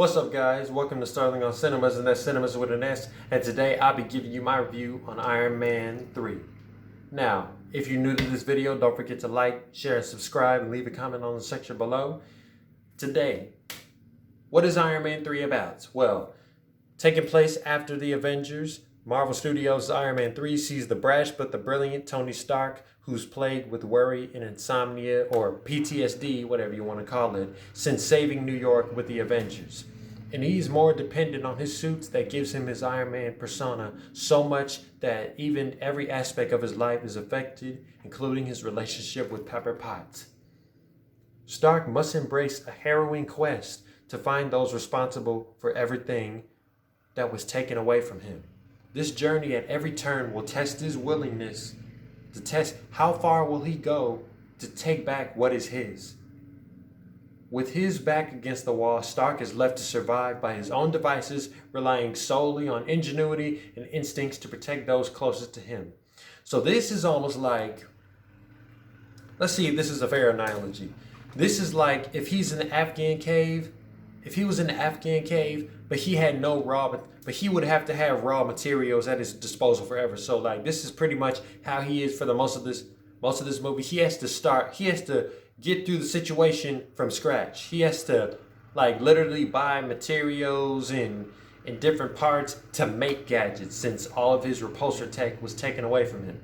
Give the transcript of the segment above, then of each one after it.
What's up, guys? Welcome to Starling on Cinemas, and that's Cinemas with an S. And today I'll be giving you my review on Iron Man 3. Now, if you're new to this video, don't forget to like, share, and subscribe, and leave a comment on the section below. Today, what is Iron Man 3 about? Well, taking place after the Avengers, Marvel Studios' Iron Man 3 sees the brash but the brilliant Tony Stark, who's plagued with worry and insomnia, or PTSD, whatever you want to call it, since saving New York with the Avengers. And he's more dependent on his suits that gives him his Iron Man persona so much that even every aspect of his life is affected, including his relationship with Pepper Potts. Stark must embrace a harrowing quest to find those responsible for everything that was taken away from him. This journey at every turn will test his willingness to test how far will he go to take back what is his. With his back against the wall, Stark is left to survive by his own devices, relying solely on ingenuity and instincts to protect those closest to him. So this is almost like, let's see if this is a fair analogy. This is like if he's in the Afghan cave, if he was in the Afghan cave, but he had no but he would have to have raw materials at his disposal forever. So like this is pretty much how he is for the most of this movie. He has to get through the situation from scratch. He has to like literally buy materials and different parts to make gadgets, since all of his repulsor tech was taken away from him.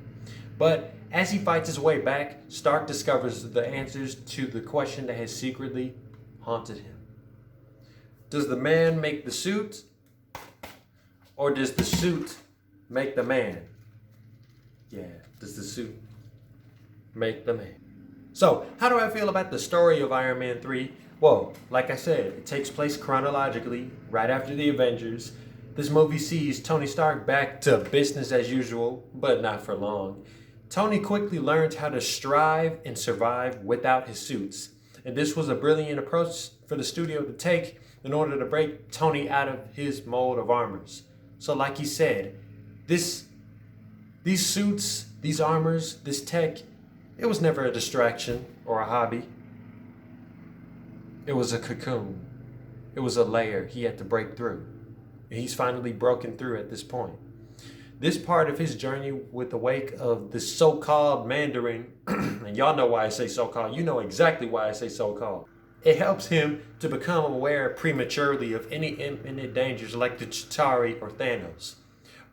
But as he fights his way back, Stark discovers the answers to the question that has secretly haunted him. Does the man make the suit, or does the suit make the man? Yeah, does the suit make the man? So, how do I feel about the story of Iron Man 3? Well, like I said, it takes place chronologically, right after the Avengers. This movie sees Tony Stark back to business as usual, but not for long. Tony quickly learns how to strive and survive without his suits. And this was a brilliant approach for the studio to take in order to break Tony out of his mold of armors. So like he said, these suits, these armors, this tech, it was never a distraction or a hobby. It was a cocoon. It was a layer he had to break through. And he's finally broken through at this point. This part of his journey with the wake of the so-called Mandarin, and y'all know why I say so-called, you know exactly why I say so-called. It helps him to become aware prematurely of any imminent dangers like the Chitauri or Thanos.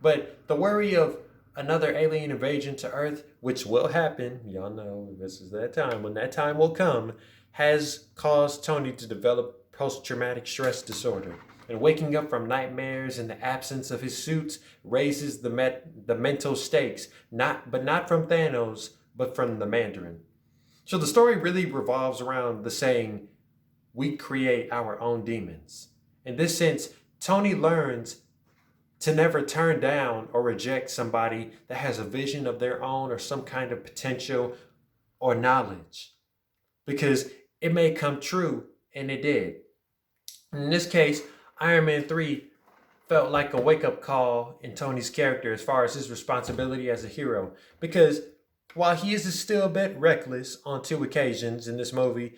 But the worry of another alien invasion to Earth, which will happen, y'all know this is that time, when that time will come, has caused Tony to develop post-traumatic stress disorder. And waking up from nightmares in the absence of his suits raises the mental stakes, not from Thanos, but from the Mandarin. So the story really revolves around the saying, we create our own demons. In this sense, Tony learns to never turn down or reject somebody that has a vision of their own or some kind of potential or knowledge, because it may come true, and it did. In this case, Iron Man 3 felt like a wake-up call in Tony's character as far as his responsibility as a hero, because while he is still a bit reckless on two occasions in this movie,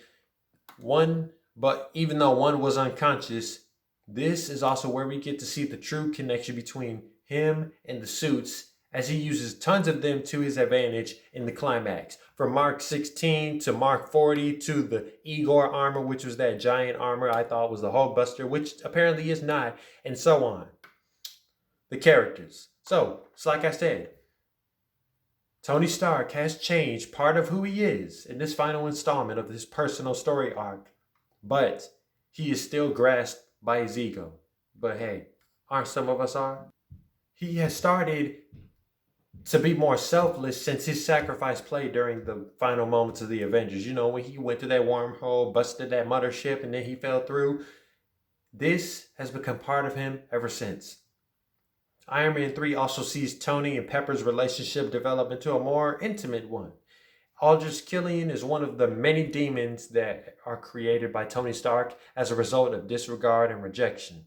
but even though one was unconscious, this is also where we get to see the true connection between him and the suits, as he uses tons of them to his advantage in the climax. From Mark 16 to Mark 40 to the Igor armor, which was that giant armor I thought was the Hulkbuster, which apparently is not, and so on. The characters. So, it's like I said, Tony Stark has changed part of who he is in this final installment of his personal story arc, but he is still grasped by his ego. But hey, aren't some of us are? He has started to be more selfless since his sacrifice played during the final moments of the Avengers. You know, when he went through that wormhole, busted that mothership, and then he fell through. This has become part of him ever since. Iron Man 3 also sees Tony and Pepper's relationship develop into a more intimate one. Aldrich Killian is one of the many demons that are created by Tony Stark as a result of disregard and rejection.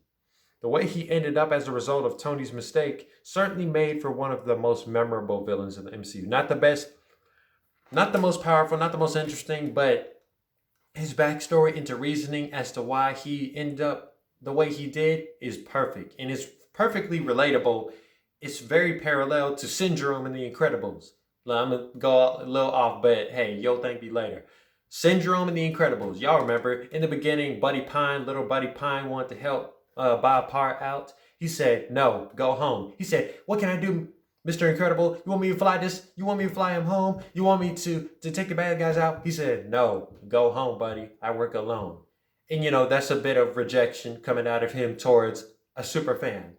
The way he ended up as a result of Tony's mistake certainly made for one of the most memorable villains in the MCU. Not the best, not the most powerful, not the most interesting, but his backstory into reasoning as to why he ended up the way he did is perfect, and it's perfectly relatable. It's very parallel to Syndrome in The Incredibles. I'm gonna go a little off, but hey, you'll thank me later. Syndrome in The Incredibles. Y'all remember in the beginning, little Buddy Pine wanted to help buy a part out. He said, "No, go home." He said, "What can I do, Mr. Incredible? You want me to fly this? You want me to fly him home? You want me to take the bad guys out?" He said, "No, go home, buddy. I work alone." And that's a bit of rejection coming out of him towards a super fan.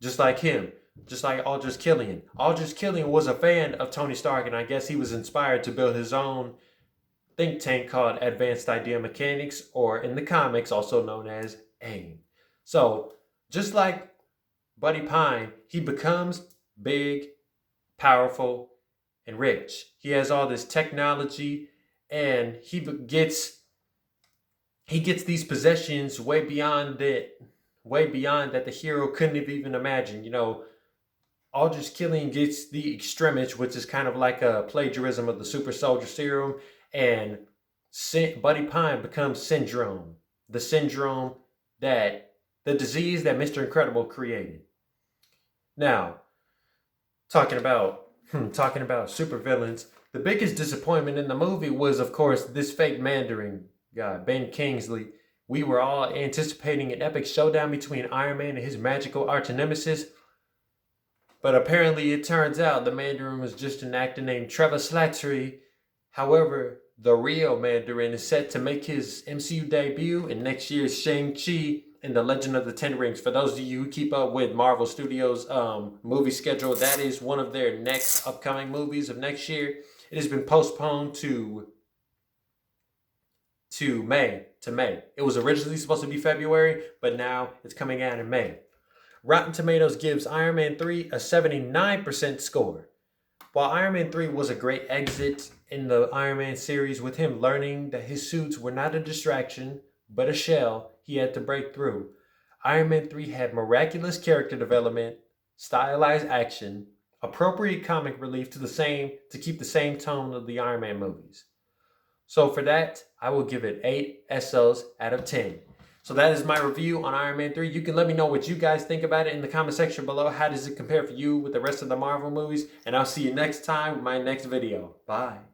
Just like him. Just like Aldrich Killian. Aldrich Killian was a fan of Tony Stark, and I guess he was inspired to build his own think tank called Advanced Idea Mechanics, or in the comics, also known as AIM. So, just like Buddy Pine, he becomes big, powerful, and rich. He has all this technology, and he gets these possessions way beyond that the hero couldn't have even imagined. Aldrich Killian gets the Extremis, which is kind of like a plagiarism of the super soldier serum, and Buddy Pine becomes Syndrome, the disease that Mr. Incredible created. Now, talking about supervillains, the biggest disappointment in the movie was, of course, this fake Mandarin guy, Ben Kingsley. We were all anticipating an epic showdown between Iron Man and his magical arch nemesis, but apparently it turns out the Mandarin was just an actor named Trevor Slattery. However, the real Mandarin is set to make his MCU debut in next year's Shang-Chi and the Legend of the Ten Rings. For those of you who keep up with Marvel Studios' movie schedule, that is one of their next upcoming movies of next year. It has been postponed to May. It was originally supposed to be February, but now it's coming out in May. Rotten Tomatoes gives Iron Man 3 a 79% score. While Iron Man 3 was a great exit in the Iron Man series, with him learning that his suits were not a distraction, but a shell he had to break through, Iron Man 3 had miraculous character development, stylized action, appropriate comic relief to keep the same tone of the Iron Man movies. So for that, I will give it 8 SOs out of 10. So that is my review on Iron Man 3. You can let me know what you guys think about it in the comment section below. How does it compare for you with the rest of the Marvel movies? And I'll see you next time with my next video. Bye.